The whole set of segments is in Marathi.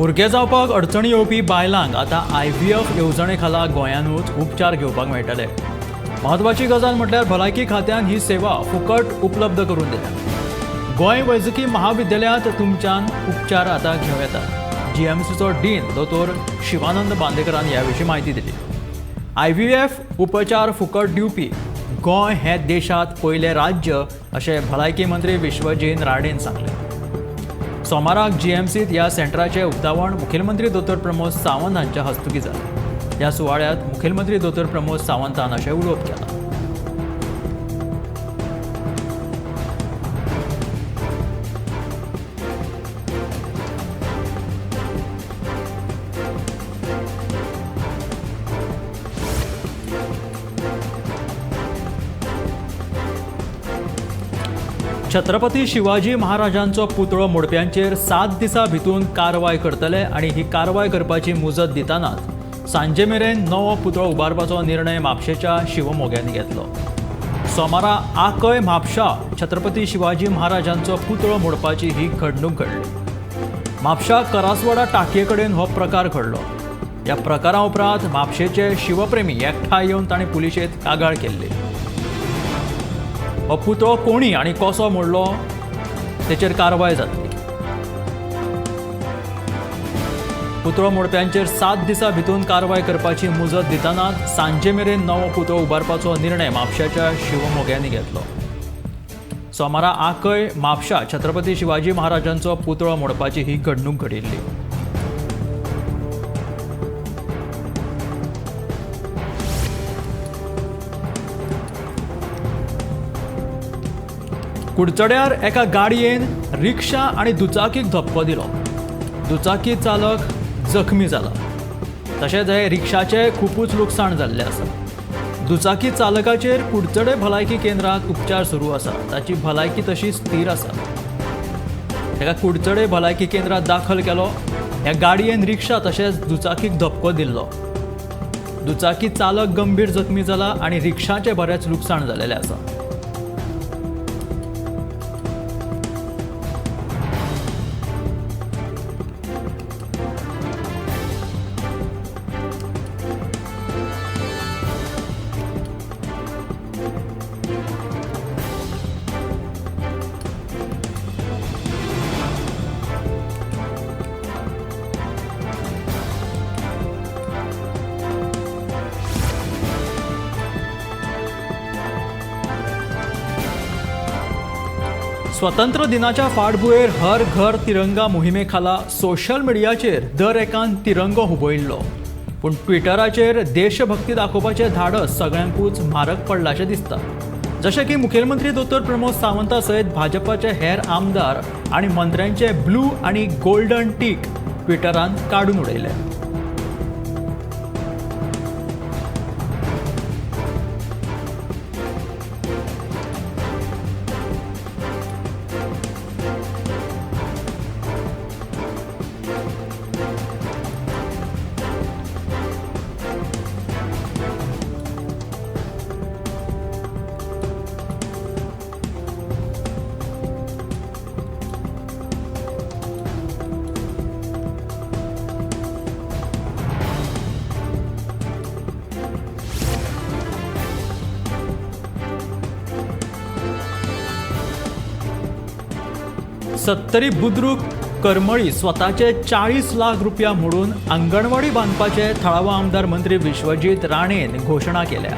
भुरगे जावपाक अडचणी येवपी बायलांक आतां IVF येवजणे खाला गोंयांतूच उपचार घेवपाक मेळटले. म्हत्वाची गजाल म्हटल्यार भलायकी खात्यान ही सेवा फुकट उपलब्ध करून दिल्या. गोंय वैजकी महाविद्यालयांत तुमच्यान उपचार आतां घेवं येतात. GMCचो डीन दोतोर शिवानंद बांदेकरान ह्या विशीं म्हायती दिली. IVF उपचार फुकट दिवपी गोंय हे देशांत पयलें राज्य अशें भलायकी मंत्री विश्वजीत राणेन सांगलें. सोमाराक GMCत ह्या सेंटराचें उक्तावण मुखेलमंत्री दोतोर प्रमोद सावंत हांच्या हस्तुकी जालें. ह्या सुवाळ्यात मुखेलमंत्री दोतोर प्रमोद सावंतान अशें उलोवप केलां. छत्रपती शिवाजी महाराजांचो पुतळो मोडप्यांचेर 7 दिसां भितून कारवाय करतले आनी ही कारवाय करपाची मुजत दितानाच सांजे मेरेन नवो पुतळो उबारपाचो निर्णय म्हापशेच्या शिवमोग्यांनी घेतलो. सोमारा आकय म्हापशा छत्रपती शिवाजी महाराजांचो पुतळो मोडपाची ही घडणूक घडली. म्हापशा करासवाडा टाकये कडेन हो प्रकार घडलो. ह्या प्रकारा उपरांत म्हापशेचे शिवप्रेमी एकठांय येवन तांणी पुलिशेंत कागाळ केल्ली. हो पुतळो कोणी आनी कसो मोडलो तेचेर कारवाय जातली. पुतळो मोडप्यांचेर 7 दिसां भितून कारवाय करपाची मुजत दितानाच सांजे मेरेन नवो पुतळो उबारपाचो निर्णय म्हापशाच्या शिवमोग्यांनी घेतलो. सोमारा आकय म्हापशा छत्रपती शिवाजी महाराजांचो पुतळो मोडपाची ही घडणूक घडिल्ली. कुडचड्यार एका गाडयेन रिक्षा आनी दुचाकीक धपको दिलो. दुचाकी चालक जखमी जाला. तशेंच हे रिक्षाचे खूपच लुकसाण जाल्लें आसा. दुचाकी चालकाचेर कुडचडे भलायकी केंद्रांत उपचार सुरू आसा. ताची भलायकी तशी स्थिर आसा. ताका कुडचडे भलायकी केंद्रांत दाखल केलो. ह्या गाडयेन रिक्षा तशेंच दुचाकीक धपको दिल्लो. दुचाकी चालक गंभीर जखमी जाला आनी रिक्षाचें बरेंच लुकसाण जाल्लें आसा. स्वतंत्र दिनाच्या फाटभुंयेर हर घर तिरंगा मोहिमे खाला सोशल मिडियाचेर दर एकान तिरंगो हुबयल्लो. पूण ट्विटराचेर देशभक्ती दाखोवपाचें धाडस सगळ्यांकूच म्हारग पडलाशें दिसता. जशें की मुखेलमंत्री दोतोर प्रमोद सावंता सयत भाजपाचे हेर आमदार आनी मंत्र्यांचे ब्लू आनी गोल्डन टीक ट्विटरान काडून उडयले. सत्तरी बुद्रुक करमळी स्वताचे 40 लाख रुपया मोडून अंगणवाडी बांदपाचे थळावो आमदार मंत्री विश्वजीत राणेन घोशणा केल्या.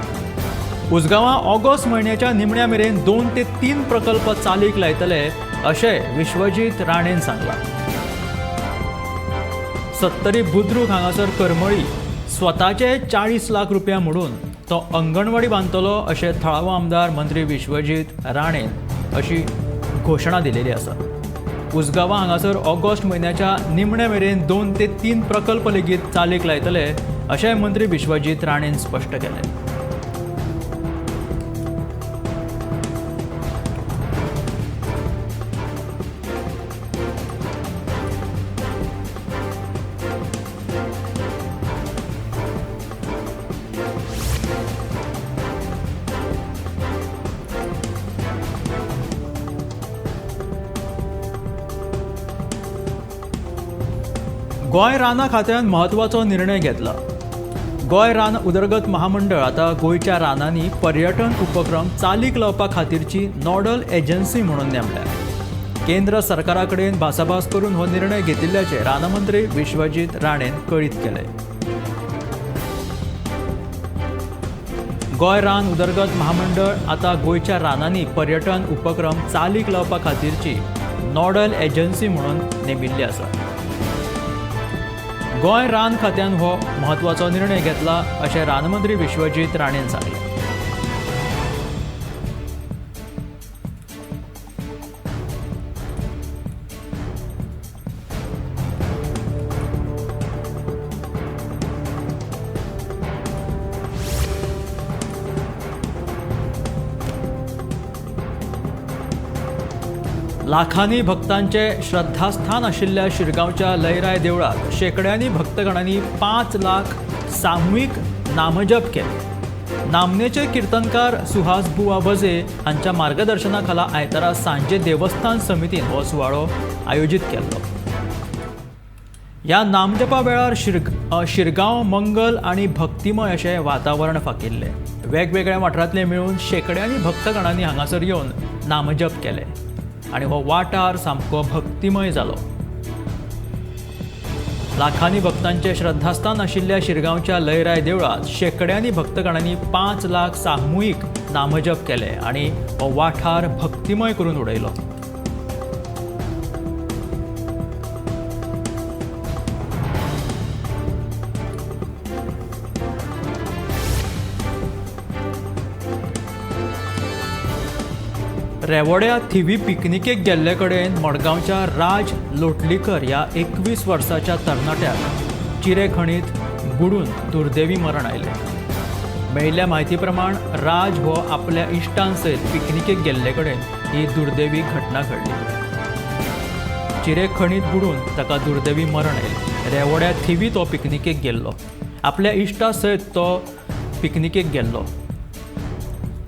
उसगांवां ऑगस्ट म्हयन्याच्या निमण्या मेरेन 2 ते 3 प्रकल्प चालीक लायतले अशें विश्वजीत राणेन सांगलां. सत्तरी बुद्रुक हांगासर करमळी स्वताचे 40 लाख रुपया मोडून तो अंगणवाडी बांदतलो अशें थळावो आमदार मंत्री विश्वजीत राणेन अशी घोशणा दिलेली आसा. उसगांवां हांगासर ऑगस्ट म्हयन्याच्या निमण्या मेरेन 2 ते 3 प्रकल्प लेगीत चालीक लायतले अशें मंत्री विश्वजीत राणेन स्पश्ट केलें. गोंय रानां खात्यान म्हत्वाचो निर्णय घेतला. गोंय रान उदरगत महामंडळ आता गोंयच्या रानांनी पर्यटन उपक्रम चालीक लावपा खातीरची नोडल एजन्सी म्हणून नेमल्या. केंद्र सरकारा कडेन भासाभास करून हो निर्णय घेतिल्ल्याचे रानमंत्री विश्वजीत राणेन कळीत केले. गोंय रान उदरगत महामंडळ आता गोंयच्या रानांनी पर्यटन उपक्रम चालीक लावपा खातीरची नोडल एजन्सी म्हणून नेमिल्ली आसा. गोंय रान खात्यान हो म्हत्वाचो निर्णय घेतला अशें रानमंत्री विश्वजीत राणेन सांगलें. लाखांनी भक्तांचे श्रद्धास्थान आशिल्ल्या शिरगांवच्या लयराय देवळात शेकड्यांनी भक्तगणांनी 5 लाख सामुहीक नामजप केले. नामनेचे कीर्तनकार सुहास बुवा बजे हांच्या मार्गदर्शना खाला आयतारा सांजे देवस्थान समितीन हो सुवाळो आयोजीत केल्लो. ह्या नामजपा वेळार शिरगांव मंगल आनी भक्तिमय अशें वातावरण फाकिल्लें. वेगवेगळ्या वाठारांतले मेळून शेकड्यांनी भक्तगणांनी हांगासर येवन नामजप केले आनी हो वाठार सामको भक्तिमय जालो. लाखांनी भक्तांचे श्रद्धास्थान आशिल्ल्या शिरगांवच्या लयराय देवळात शेकड्यांनी भक्तगणांनी 5 लाख सामुहीक नामजप केले आनी हो वाठार भक्तिमय करून उडयलो. रेवोड्या थिवी पिकनिकेक गेल्ले कडेन मडगांवच्या राज लोटलीकर ह्या 21 वर्साच्या तरणाट्याक चिरेखणीत बुडून दुर्दैवी मरण आयलें. मेळिल्ल्या म्हायती प्रमाण राज हो आपल्या इश्टां सयत पिकनिकेक गेल्ले कडेन ही दुर्दैवी घटना घडली. चिरेखणीत बुडून ताका दुर्दैवी मरण आयलें. रेवोड्या थिवी तो पिकनिकेक गेल्लो. आपल्या इश्टा सयत तो पिकनिकेक गेल्लो.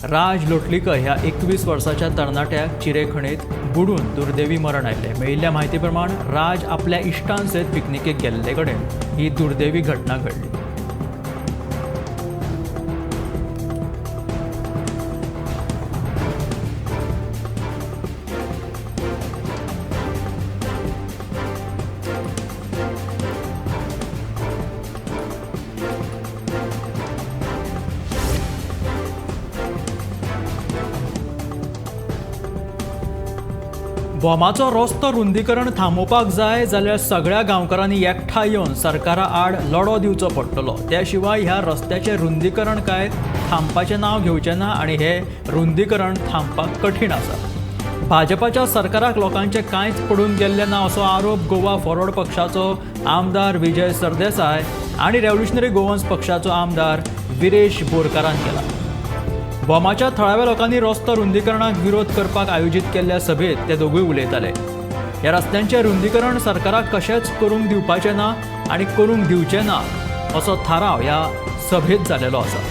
राज लोटलीकर ह्या 21 वर्साच्या तरणाट्याक चिरेखणीत बुडून दुर्दैवी मरण आयलें. मेळिल्ल्या म्हायती प्रमाण राज आपल्या इश्टां सयत पिकनिकेक गेल्ले कडेन ही दुर्दैवी घटना घडली. बोमाचो रस्तो रुंदीकरण थांबोवपाक जाय जाल्यार सगळ्या गांवकारांनी एकठांय येवन सरकारा आड लढो दिवचो पडटलो. त्या शिवाय ह्या रस्त्याचें रुंदीकरण काय थांबपाचें नांव घेवचें ना आनी हे रुंदीकरण थांबपाक कठीण आसा. भाजपाच्या सरकाराक लोकांचें कांयच पडून गेल्लें ना असो आरोप गोवा फॉरवर्ड पक्षाचो आमदार विजय सरदेसाय आनी रेव्होल्युशनरी गोवन्स पक्षाचो आमदार विरेश बोरकारान केला. बोमाच्या थळाव्या लोकांनी रस्तो रुंदीकरणाक विरोध करपाक आयोजीत केल्ल्या सभेत ते दोगूय उलयताले. ह्या रस्त्यांचें रुंदीकरण सरकाराक कशेंच करूंक दिवपाचें ना आनी करूंक दिवचें ना असो थाराव ह्या सभेत जालेलो आसा.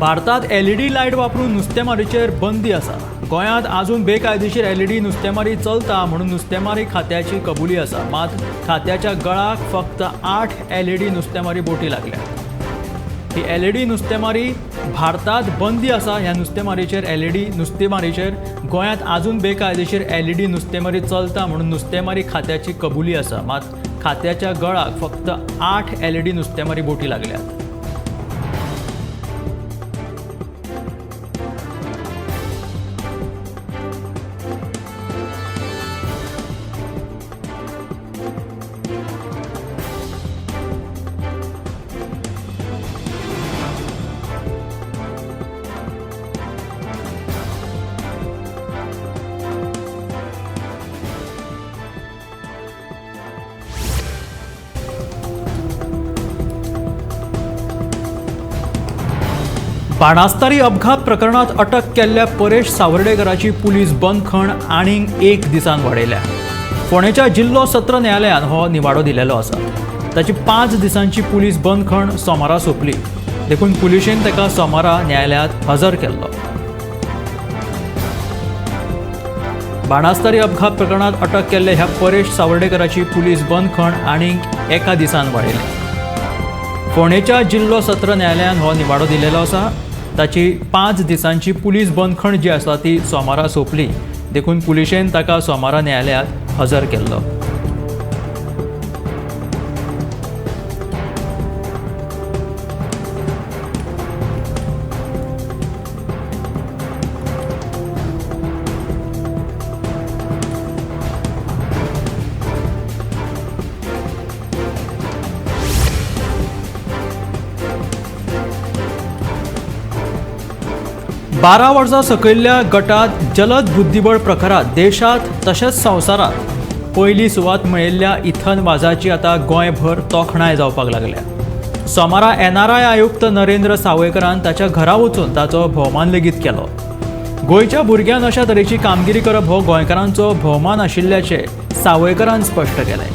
भारतात LED लायट वापरून नुस्तेमारीचेर बंदी आसा. गोंयांत आजून बेकायदेशीर LED नुस्तेमारी चलता म्हणून नुस्तेमारी खात्याची कबुली आसा. मात खात्याच्या गळाक फक्त 8 LED नुस्तेमारी बोटी लागल्यात. ही LED नुस्तेमारी भारतात बंदी आसा. ह्या नुस्तेमारीचेर LED नुस्तेमारीचेर गोंयांत आजून बेकायदेशीर LED नुस्तेमारी चलता म्हणून नुस्तेमारी खात्याची कबुली आसा. मात खात्याच्या गळाक फक्त 8 LED नुस्तेमारी बोटी लागल्यात. बाणास्तारी अपघात प्रकरणात अटक केल्ल्या परेश सावर्डेकराची पुलीस बंदखण आनीक 1 दिसान वाडयल्या. फोंडेच्या जिल्लो सत्र न्यायालयान हो निवाडो दिलेलो आसा. ताची 5 दिसांची पुलीस बंदखण सोमारा सोंपली. देखून पुलिशेन ताका सोमारा न्यायालयांत हजर केल्लो. बाणास्तारी अपघात प्रकरणात अटक केल्ल्या ह्या परेश सावर्डेकराची पुलीस बंदखण आनीक 1 दिसान वाडयली. फोंडेच्या जिल्लो सत्र न्यायालयान हो निवाडो दिलेलो आसा. ताची 5 दिसांची पुलीस बंदखण जी आसा ती सोमारा सोंपली. देखून पुलिशेन ताका सोमारा न्यायालयांत हजर केल्लो. बारा वर्सां सकयल्ल्या गटात जलद बुद्धीबळ प्रकारात देशात तशेंच संवसारात पयली सुवात मेळिल्ल्या इथन वाजाची आतां गोंयभर तोखणाय जावपाक लागल्या. सोमारा NRI आयुक्त नरेंद्र सावयकरान ताच्या घरा वचून ताचो भोवमान लेगीत केलो. गोंयच्या भुरग्यान अशा तरेची कामगिरी करप हो गोंयकारांचो भोवमान आशिल्ल्याचें सावयकरान स्पश्ट केलें.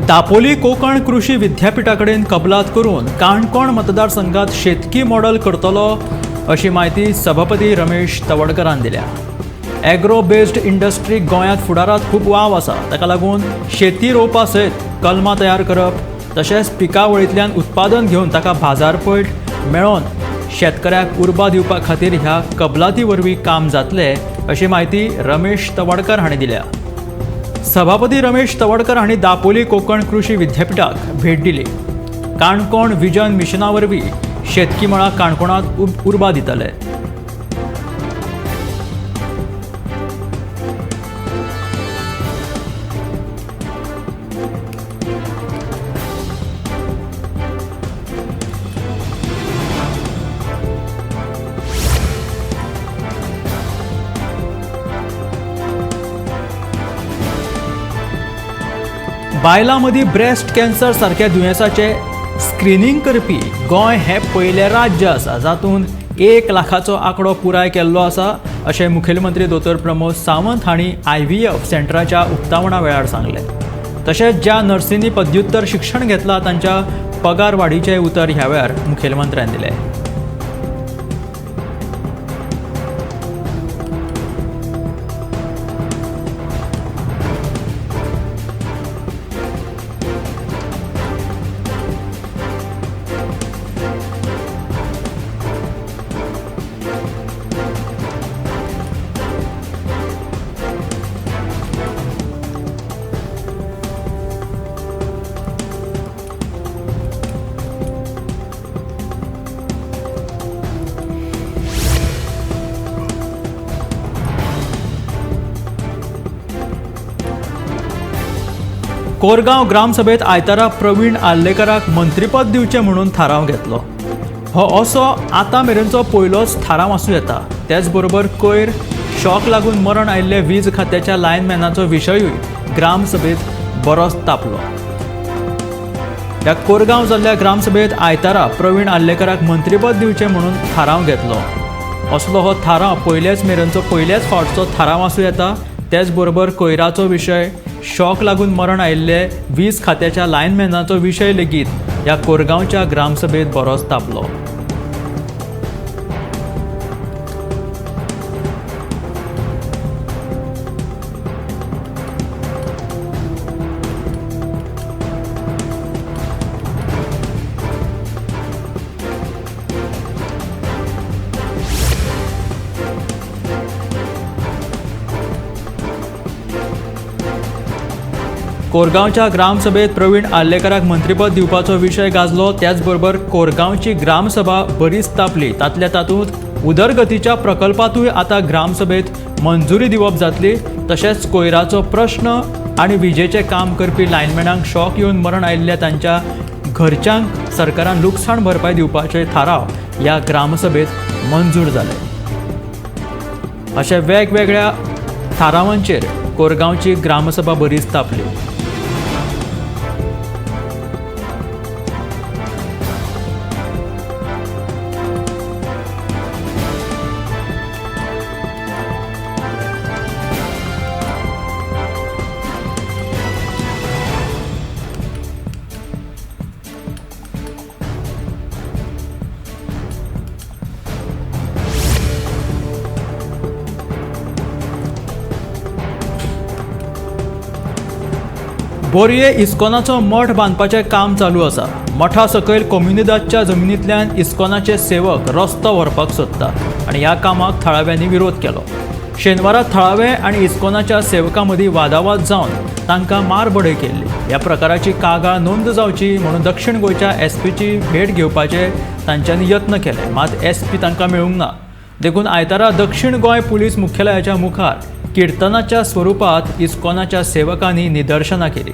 दापोली कोंकण कृषी विद्यापिठा कडेन कबलात करून काणकोण मतदारसंघात शेतकी मॉडेल करतलो अशी माहिती सभापती रमेश तवडकरान दिल्या. एग्रो बेस्ड इंडस्ट्री गोंयांत फुडारात खूब वाव आसा. ताका लागून शेती रोवपा सयत कलमां तयार करप तशेंच पिकावळींतल्यान उत्पादन घेवन ताका बाजारपेठ मेळोवन शेतकऱ्याक उर्बा दिवपा खातीर ह्या कबलाती वरवीं काम जातलें अशी माहिती रमेश तवडकर हांणी दिल्या. सभापती रमेश तवडकर हांणी दापोली कोंकण कृषी विद्यापिठाक भेट दिली. काणकोण विजन मिशना वरवीं शेतकी मळा काणकोणांत उर्बा दितले. बायलां मदीं ब्रेस्ट कॅन्सर सारक्या दुयेंसाचे स्क्रीनिंग करपी गोंय हें पयलें राज्य आसा जातून 1 लाखाचो आंकडो पुराय केल्लो आसा अशें मुखेलमंत्री दोतोर प्रमोद सावंत हांणी IVF सेंटराच्या उक्तावणा वेळार सांगलें. तशेंच ज्या नर्सींनी पदव्युत्तर शिक्षण घेतलां तांच्या पगार वाडीचें उतर ह्या वेळार मुखेलमंत्र्यान दिलें. कोरगांव ग्रामसभेत आयतारा प्रवीण आर्लेकराक मंत्रीपद दिवचें म्हणून थाराव घेतलो. हो असो आतां मेरेनचो पयलोच थाराव आसूं येता. तेच बरोबर कोयर शॉक लागून मरण आयिल्ले वीज खात्याच्या लायनमॅनाचो विशयूय ग्रामसभेत बरोच तापलो. ह्या कोरगांव जाल्ल्या ग्रामसभेत आयतारा प्रवीण आर्लेकराक मंत्रीपद दिवचें म्हणून थाराव घेतलो. असलो हो थाराव पयलेच मेरेनचो पयलेच फावटचो थाराव आसूं येता. तेच बरोबर कोयराचो विशय, शॉक लागून मरण आयिल्ले वीज खात्याच्या लायनमॅनाचो विशय लेगीत ह्या कोरगांवच्या ग्रामसभेत बरोच तापलो. कोरगांवच्या ग्रामसभेत प्रवीण आर्लेकराक मंत्रीपद दिवपाचो विशय गाजलो. त्याचबरोबर कोरगांवची ग्रामसभा बरीच तापली. तातल्या तातूंत उदरगतीच्या प्रकल्पातूय आता ग्रामसभेत मंजुरी दिवप जातली. तशेंच कोयराचो प्रश्न आणि विजेचे काम करपी लायनमॅनांक शॉक येवन मरण आयिल्ल्या तांच्या घरच्यांक सरकारान लुकसाण भरपाय दिवपाचे थाराव ह्या ग्रामसभेत मंजूर जाले. अशा वेगवेगळ्या थारावांचेर कोरगांवची ग्रामसभा बरीच तापली. बोरये इस्कॉनाचो मठ बांदपाचें काम चालू आसा. मठा सकयल कोम्युनिदादच्या जमनींतल्यान इस्कॉनाचे सेवक रस्तो व्हरपाक सोदतात आनी ह्या कामाक थळाव्यांनी विरोध केलो. शेनवारा थळावे आनी इस्कॉनाच्या सेवकां मदीं वादावाद जावन तांकां मारबडय केल्ली. ह्या प्रकाराची कागाळ नोंद जावची म्हणून दक्षिण गोंयच्या एसपीची भेट घेवपाचे तांच्यांनी यत्न केले. मात एसपी तांकां मेळूंक ना. देखून आयतारा दक्षिण गोंय पुलीस मुख्यालयाच्या मुखार किर्तनाच्या स्वरुपात इस्कॉनाच्या सेवकांनी निदर्शनां केली.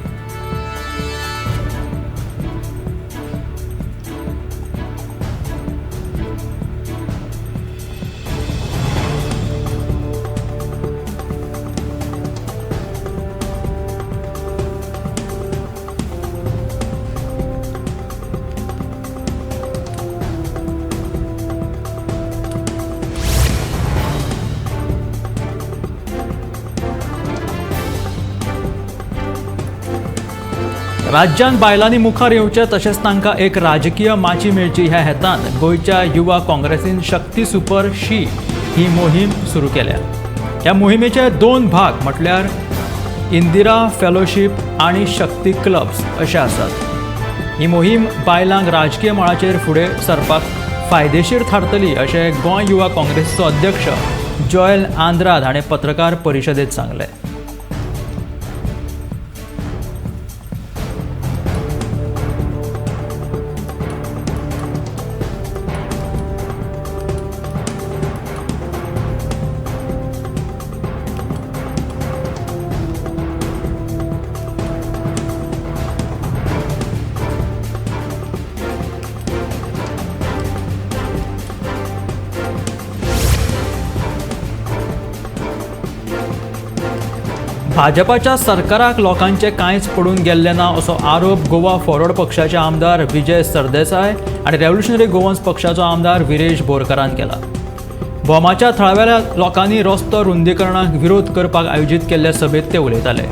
राज्यान बायलांनी मुखार येवचे तशेंच तांकां एक राजकीय माची मेळची ह्या हेतान गोंयच्या युवा काँग्रेसीन शक्ती सुपर शी ही मोहीम सुरू केल्या. ह्या मोहिमेचे 2 भाग म्हटल्यार इंदिरा फेलोशीप आनी शक्ती क्लब्स अशे आसात. ही मोहीम बायलांक राजकीय मळाचेर फुडें सरपाक फायदेशीर थारतली अशें गोंय युवा काँग्रेसीचो अध्यक्ष जोएल आंद्राद हाणें पत्रकार परिशदेंत सांगलें. भाजपाच्या सरकाराक लोकांचे कांयच पडून गेल्ले ना असो आरोप गोवा फॉरवर्ड पक्षाचे आमदार विजय सरदेसाय आनी रेव्होल्युशनरी गोवन्स पक्षाचो आमदार विरेश बोरकारान केला. भोमाच्या थळाव्या लोकांनी रस्तो रुंदीकरणाक विरोध करपाक आयोजीत केल्ल्या सभेत ते उलयताले.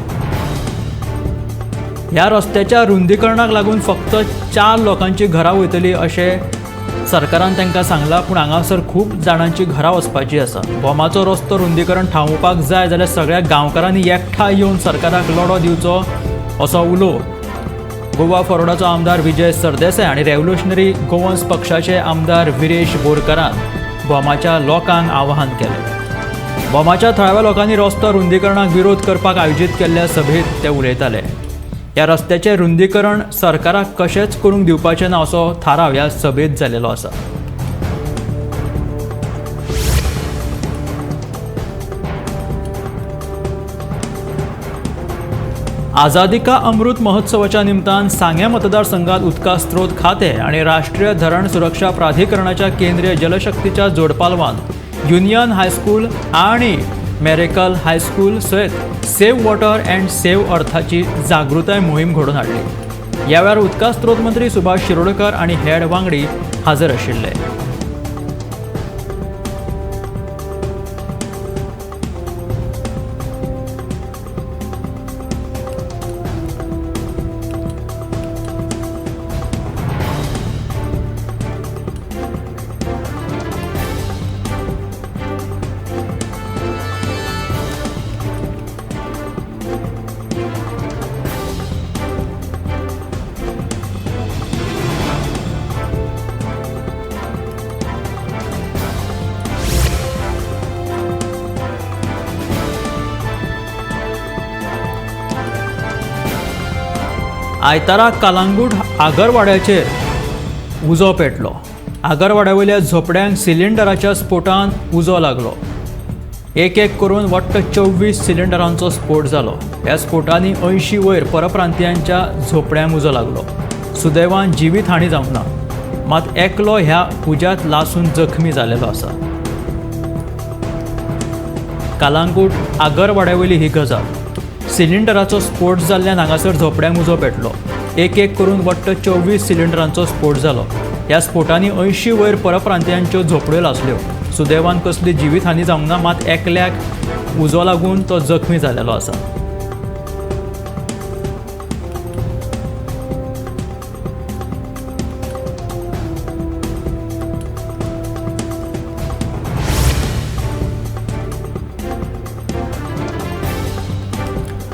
ह्या रस्त्याच्या रुंदीकरणाक लागून फक्त 4 लोकांची घरां वयतली अशें सरकारान तांकां सांगलां. पूण हांगासर खूब जाणांची घरां वचपाची आसा. भोमाचो रस्तो रुंदीकरण थांबोवपाक जाय जाल्यार सगळ्या गांवकारांनी एकठांय येवन सरकाराक लढो दिवचो असो उलो गोवा फॉरवर्डाचो आमदार विजय सरदेसाय आनी रेव्होल्युशनरी गोवन्स पक्षाचे आमदार विरेश बोरकारान भोमाच्या लोकांक आवाहन केलें. भोमाच्या थळाव्या लोकांनी रस्तो रुंदीकरणाक विरोध करपाक आयोजीत केल्ल्या सभेत ते उलयताले. ह्या रस्त्याचें रुंदीकरण सरकाराक कशेंच करूंक दिवपाचें ना असो थाराव ह्या सभेत जाल्लो आसा. आझादी का अमृत महोत्सवाच्या निमतान सांग्या मतदारसंघात उदका स्त्रोत खातें आनी राष्ट्रीय धरण सुरक्षा प्राधिकरणाच्या केंद्रीय जलशक्तीच्या जोडपालवान युनियन हायस्कूल आनी मेरेकल हायस्कूल सयत सेव्ह वॉटर अँड सेव्ह अर्थाची जागृताय मोहीम घडोवन हाडली. ह्या वेळार उदका स्त्रोत मंत्री सुभाष शिरोडकर आनी हेड वांगडी हाजीर आशिल्ले. आयतारा कलांगूट आगरवाड्याचेर उजो पेटलो. आगरवाड्यावयल्या झोपड्यांक सिलिंडराच्या स्फोटान उजो लागलो. एक करून वट्ट 24 सिलिंडरांचो स्फोट जालो. ह्या स्फोटांनी 80 वयर परप्रांतीयांच्या झोपड्यांक उजो लागलो. सुदैवान जिवीत हानी जावंक ना, मात एकलो ह्या उज्यांत लासून जखमी जाल्लो आसा. कलांगूट आगरवाड्यावयली ही गजाल. सिलिंडराचो स्फोट जाल्ल्यान हांगासर झोपड्यांक उजो पेटलो. एक करून वट्ट 24 सिलिंडरांचो स्फोट जालो. ह्या स्फोटांनी 80 वयर परप्रांतीयांच्यो झोपड्यो लासल्यो. सुदैवान कसली जिवीत हानी जावंक ना, मात एकल्याक उजो लागून तो जखमी जाल्लो आसा.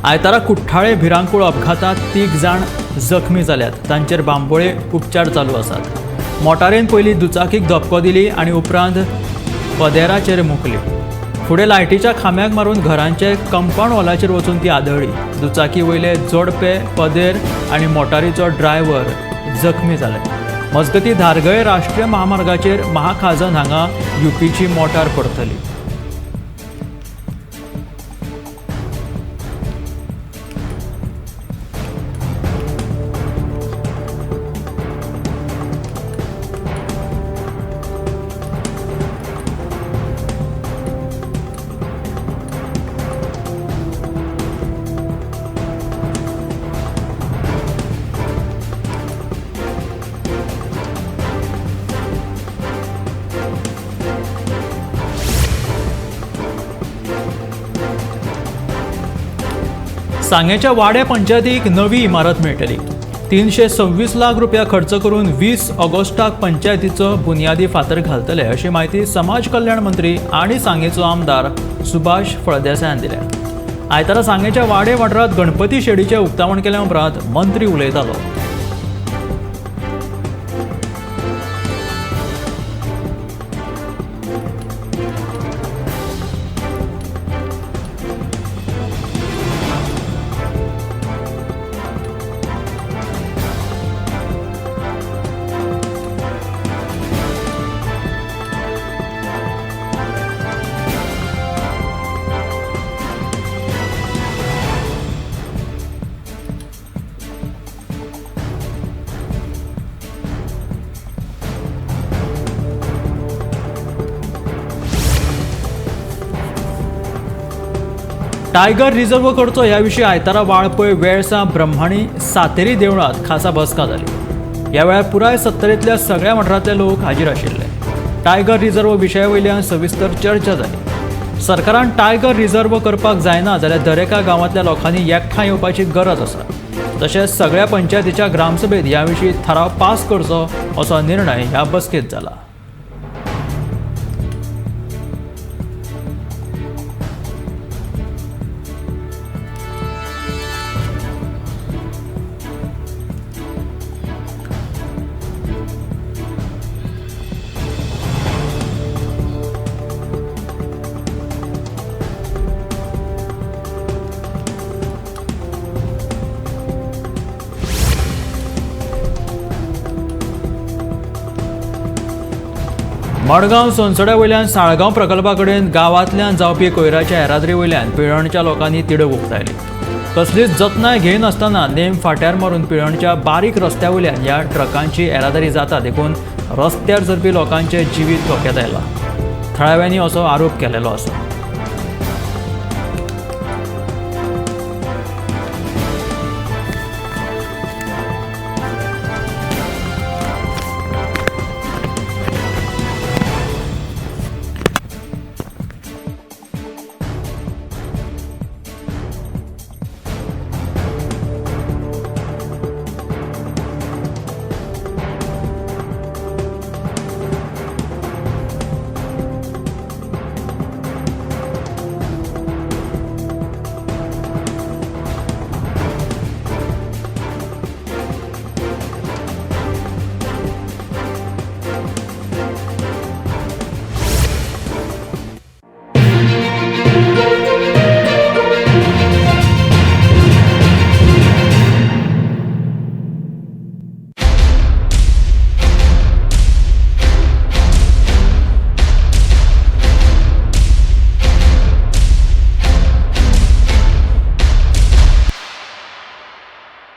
आयतारा कुठ्ठाळे भिरांकूळ अपघातात 3 जाण जखमी जाल्यात. तांचेर बांबोळे उपचार चालू आसात. मोटारीन पयलीं दुचाकीक धपको दिली आनी उपरांत पदेराचेर मुकली. फुडें लायटीच्या खांब्याक मारून घरांचे कंपाऊंड वॉलाचेर वचून ती आदळ्ळी. दुचाकी वयले जोडपे, पदेर आनी मोटारीचो ड्रायव्हर जखमी जाले. मजगतीं धारगळे राष्ट्रीय महामार्गाचेर महाखाजन हांगा युपीची मोटार पडतली. सांगेच्या वाड्या पंचायतीक नवी इमारत मेळटली. 326 लाख रुपया खर्च करून 20 ऑगस्टाक पंचायतीचो बुनयादी फातर घालतले, अशी माहिती समाज कल्याण मंत्री आनी सांगेचो आमदार सुभाष फळदेसायान दिल्या. आयतारा सांगेच्या वाडे वाठारांत गणपती शेडीचें उक्तावण केल्या उपरांत मंत्री उलयतालो. टायगर रिझर्व करचो ह्या विशीं आयतारा वाळपय वेळसा ब्रह्माणी सातेरी देवळांत खासा बसका जाली. ह्या वेळार पुराय सत्तरेंतल्या सगळ्या वाठारांतले लोक हाजीर आशिल्ले. टायगर रिझर्व विशया वयल्यान सविस्तर चर्चा जाली. सरकारान टायगर रिझर्व करपाक जायना जाल्यार दरेका गांवांतल्या लोकांनी एकठांय येवपाची गरज आसा. तशेंच सगळ्या पंचायतीच्या ग्रामसभेत ह्या विशीं थाराव पास करचो असो निर्णय ह्या बसकेंत जाला. मडगांव सोनसड्या वयल्यान साळगांव प्रकल्पा कडेन गांवांतल्यान जावपी कोयराच्या येरादारी वयल्यान पिळणच्या लोकांनी तिडक उक्तायली. कसलीच जतनाय घेयनासतना नेम फाट्यार मारून पिळणच्या बारीक रस्त्या वयल्यान ह्या ट्रकांची येरादारी जाता, देखून रस्त्यार चलपी लोकांचे जिवीत धोक्यांत आयला. थळाव्यांनी असो आरोप केलेलो आसा.